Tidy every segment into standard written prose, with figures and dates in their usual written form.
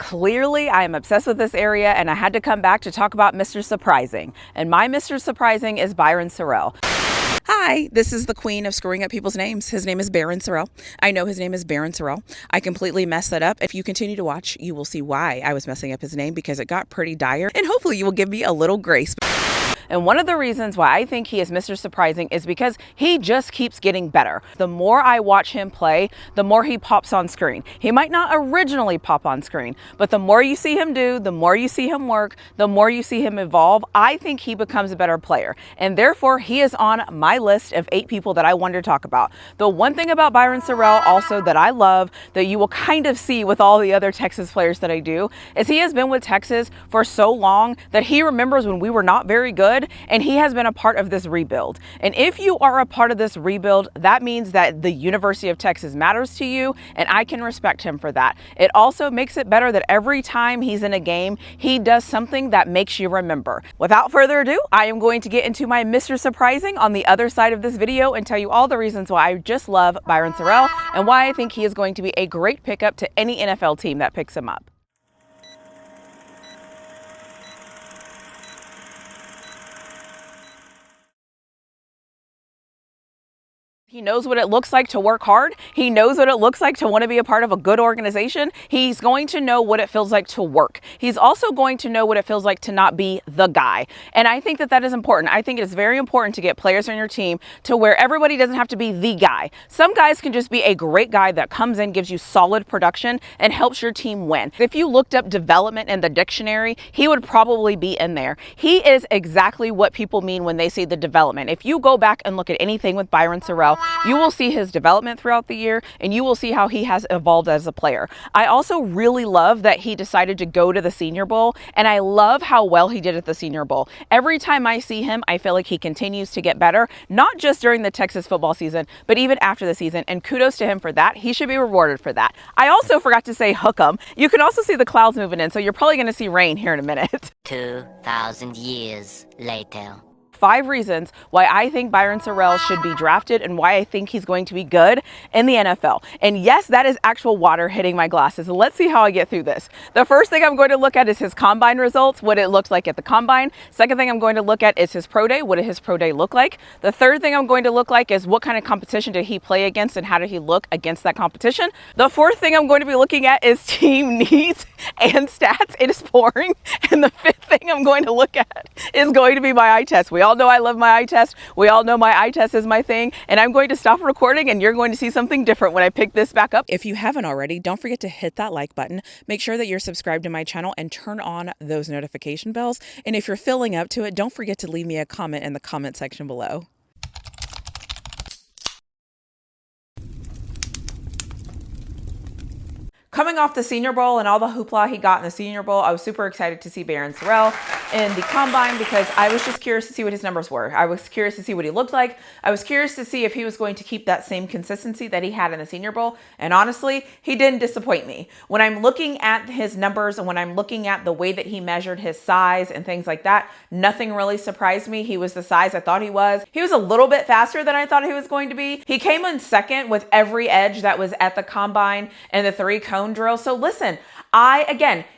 Clearly, I am obsessed with this area, and I had to come back to talk about Mr. Surprising. And my Mr. Surprising is Barryn Sorrell. Hi, this is the queen of screwing up people's names. His name is Barryn Sorrell. I know his name is Barryn Sorrell. I completely messed that up. If you continue to watch, you will see why I was messing up his name, because it got pretty dire, and hopefully you will give me a little grace. And one of the reasons why I think he is Mr. Surprising is because he just keeps getting better. The more I watch him play, the more he pops on screen. He might not originally pop on screen, but the more you see him do, the more you see him work, the more you see him evolve, I think he becomes a better player. And therefore, he is on my list of 8 people that I wanted to talk about. The one thing about Barryn Sorrell also that I love, that you will kind of see with all the other Texas players that I do, is he has been with Texas for so long that he remembers when we were not very good, and he has been a part of this rebuild. And if you are a part of this rebuild, that means that the University of Texas matters to you, and I can respect him for that. It also makes it better that every time he's in a game, he does something that makes you remember. Without further ado, I am going to get into my Mr. Surprising on the other side of this video and tell you all the reasons why I just love Barryn Sorrell and why I think he is going to be a great pickup to any NFL team that picks him up. He knows what it looks like to work hard. He knows what it looks like to want to be a part of a good organization. He's going to know what it feels like to work. He's also going to know what it feels like to not be the guy. And I think that that is important. I think it is very important to get players on your team to where everybody doesn't have to be the guy. Some guys can just be a great guy that comes in, gives you solid production, and helps your team win. If you looked up development in the dictionary, he would probably be in there. He is exactly what people mean when they say the development. If you go back and look at anything with Barryn Sorrell, you will see his development throughout the year, and you will see how he has evolved as a player. I also really love that he decided to go to the Senior Bowl, and I love how well he did at the Senior Bowl. Every time I see him, I feel like he continues to get better, not just during the Texas football season, but even after the season, and kudos to him for that. He should be rewarded for that. I also forgot to say hook 'em. You can also see the clouds moving in, so you're probably going to see rain here in a minute. 2,000 years later. 5 reasons why I think Barryn Sorrell should be drafted and why I think he's going to be good in the NFL. And yes, that is actual water hitting my glasses. Let's see how I get through this. The first thing I'm going to look at is his combine results, what it looks like at the combine. Second thing I'm going to look at is his pro day. What did his pro day look like? The third thing I'm going to look like is what kind of competition did he play against and how did he look against that competition? The fourth thing I'm going to be looking at is team needs and stats. It is boring. And the fifth thing I'm going to look at is going to be my eye test. We all know I love my eye test. We all know my eye test is my thing, and I'm going to stop recording and you're going to see something different when I pick this back up. If you haven't already, don't forget to hit that like button. Make sure that you're subscribed to my channel and turn on those notification bells. And if you're filling up to it, don't forget to leave me a comment in the comment section below. Coming off the Senior Bowl and all the hoopla he got in the Senior Bowl, I was super excited to see Barryn Sorrell in the combine because I was just curious to see what his numbers were. I was curious to see what he looked like. I was curious to see if he was going to keep that same consistency that he had in the Senior Bowl. And honestly, he didn't disappoint me. When I'm looking at his numbers and when I'm looking at the way that he measured his size and things like that, nothing really surprised me. He was the size I thought he was. He was a little bit faster than I thought he was going to be. He came in second with every edge that was at the combine and the 3-cone drill. So listen,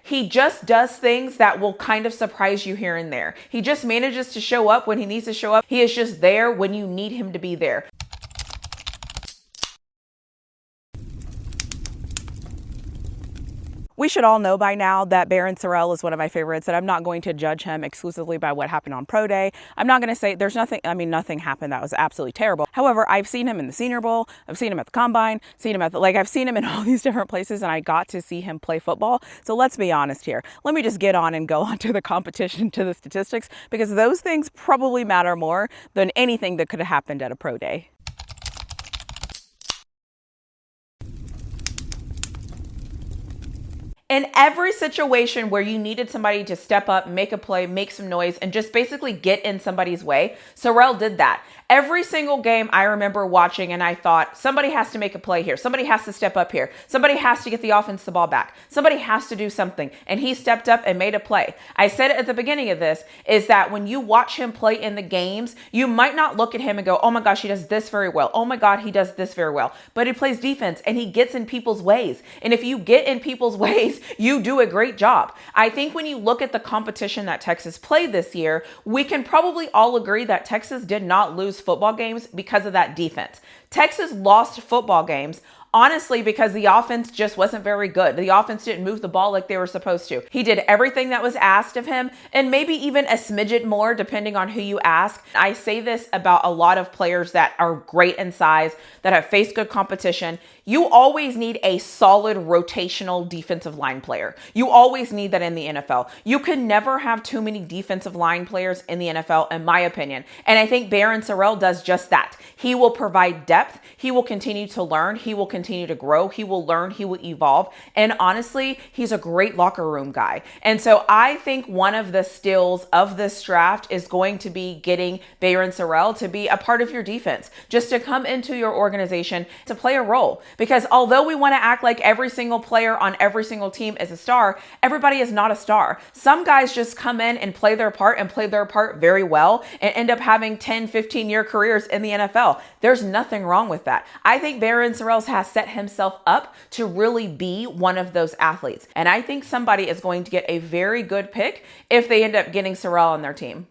he just does things that will kind of surprise you here and there. He just manages to show up when he needs to show up. He is just there when you need him to be there. We should all know by now that Barryn Sorrell is one of my favorites, and I'm not going to judge him exclusively by what happened on Pro Day. I'm not going to say there's nothing, nothing happened that was absolutely terrible. However, I've seen him in the Senior Bowl, I've seen him at the Combine, I've seen him in all these different places, and I got to see him play football. So let's be honest here. Let me just get on and go on to the competition, to the statistics, because those things probably matter more than anything that could have happened at a Pro Day. In every situation where you needed somebody to step up, make a play, make some noise, and just basically get in somebody's way, Sorrell did that. Every single game I remember watching and I thought, somebody has to make a play here. Somebody has to step up here. Somebody has to get the offense the ball back. Somebody has to do something. And he stepped up and made a play. I said it at the beginning of this, is that when you watch him play in the games, you might not look at him and go, oh my gosh, he does this very well. Oh my God, he does this very well. But he plays defense and he gets in people's ways. And if you get in people's ways, you do a great job. I think when you look at the competition that Texas played this year, we can probably all agree that Texas did not lose football games because of that defense. Texas lost football games honestly because the offense just wasn't very good. The offense didn't move the ball like they were supposed to. He did everything that was asked of him and maybe even a smidget more depending on who you ask. I say this about a lot of players that are great in size, that have faced good competition. You always need a solid rotational defensive line player. You always need that in the NFL. You can never have too many defensive line players in the NFL, in my opinion. And I think Barryn Sorrell does just that. He will provide depth. He will continue to learn. He will continue to grow. He will learn. He will evolve. And honestly, he's a great locker room guy. And so I think one of the steals of this draft is going to be getting Barryn Sorrell to be a part of your defense, just to come into your organization to play a role. Because although we want to act like every single player on every single team is a star, everybody is not a star. Some guys just come in and play their part and play their part very well and end up having 10, 15-year careers in the NFL. There's nothing wrong with that. I think Barryn Sorrell has set himself up to really be one of those athletes. And I think somebody is going to get a very good pick if they end up getting Sorrell on their team.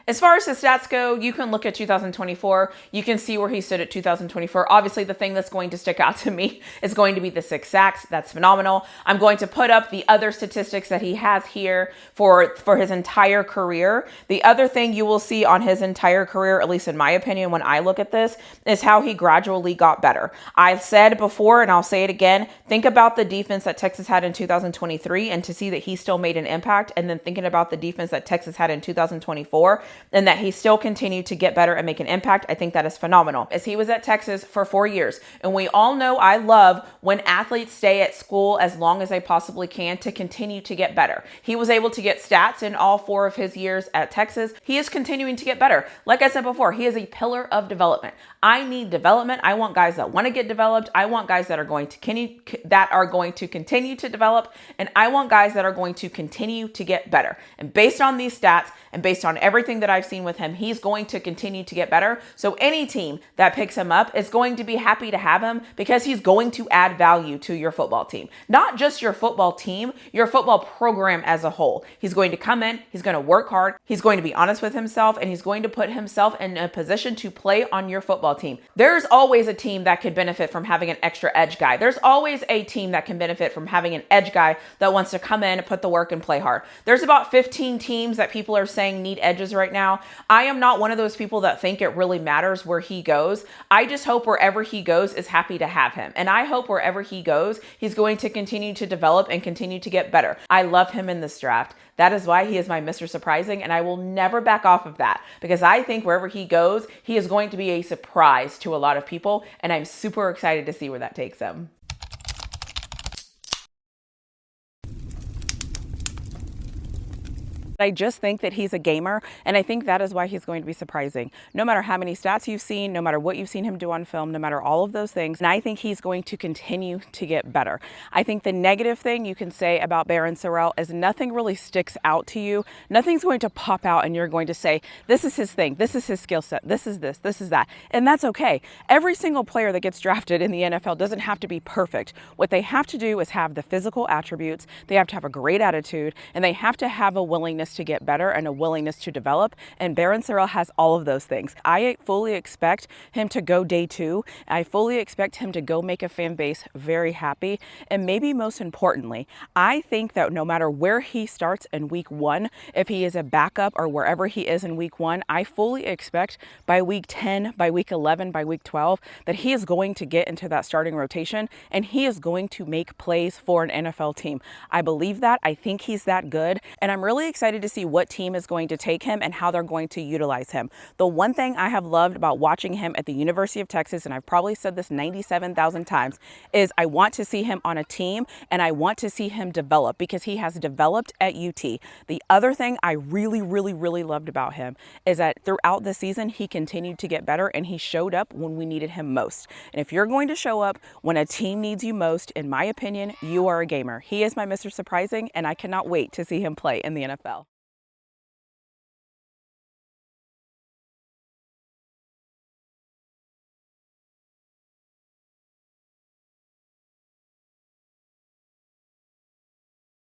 As far as his stats go, you can look at 2024. You can see where he stood at 2024. Obviously, the thing that's going to stick out to me is going to be the 6 sacks. That's phenomenal. I'm going to put up the other statistics that he has here for his entire career. The other thing you will see on his entire career, at least in my opinion, when I look at this, is how he gradually got better. I said before, and I'll say it again, think about the defense that Texas had in 2023 and to see that he still made an impact, and then thinking about the defense that Texas had in 2024, and that he still continued to get better and make an impact. I think that is phenomenal. As he was at Texas for 4 years. And we all know I love when athletes stay at school as long as they possibly can to continue to get better. He was able to get stats in all 4 of his years at Texas. He is continuing to get better. Like I said before, he is a pillar of development. I need development. I want guys that want to get developed. I want guys that are going to continue to develop. And I want guys that are going to continue to get better. And based on these stats and based on everything that I've seen with him, he's going to continue to get better. So any team that picks him up is going to be happy to have him because he's going to add value to your football team. Not just your football team, your football program as a whole. He's going to come in, he's going to work hard, he's going to be honest with himself, and he's going to put himself in a position to play on your football team. There's always a team that could benefit from having an extra edge guy. There's always a team that can benefit from having an edge guy that wants to come in, put the work, and play hard. There's about 15 teams that people are saying need edges right now. I am not one of those people that think it really matters where he goes. I just hope wherever he goes is happy to have him. And I hope wherever he goes, he's going to continue to develop and continue to get better. I love him in this draft. That is why he is my Mr. Surprising, and I will never back off of that because I think wherever he goes, he is going to be a surprise to a lot of people, and I'm super excited to see where that takes him. I just think that he's a gamer, and I think that is why he's going to be surprising. No matter how many stats you've seen, no matter what you've seen him do on film, no matter all of those things, and I think he's going to continue to get better. I think the negative thing you can say about Barryn Sorrell is nothing really sticks out to you. Nothing's going to pop out and you're going to say, this is his thing, this is his skill set, this is that. And that's okay. Every single player that gets drafted in the NFL doesn't have to be perfect. What they have to do is have the physical attributes, they have to have a great attitude, and they have to have a willingness to get better and a willingness to develop. And Barryn Sorrell has all of those things. I fully expect him to go day 2. I fully expect him to go make a fan base very happy. And maybe most importantly, I think that no matter where he starts in week 1, if he is a backup or wherever he is in week 1, I fully expect by week 10, by week 11, by week 12, that he is going to get into that starting rotation and he is going to make plays for an NFL team. I believe that. I think he's that good. And I'm really excited excited to see what team is going to take him and how they're going to utilize him. The one thing I have loved about watching him at the University of Texas, and I've probably said this 97,000 times, is I want to see him on a team and I want to see him develop, because he has developed at UT. The other thing I really loved about him is that throughout the season, he continued to get better and he showed up when we needed him most. And if you're going to show up when a team needs you most, in my opinion, you are a gamer. He is my Mr. Surprising, and I cannot wait to see him play in the NFL.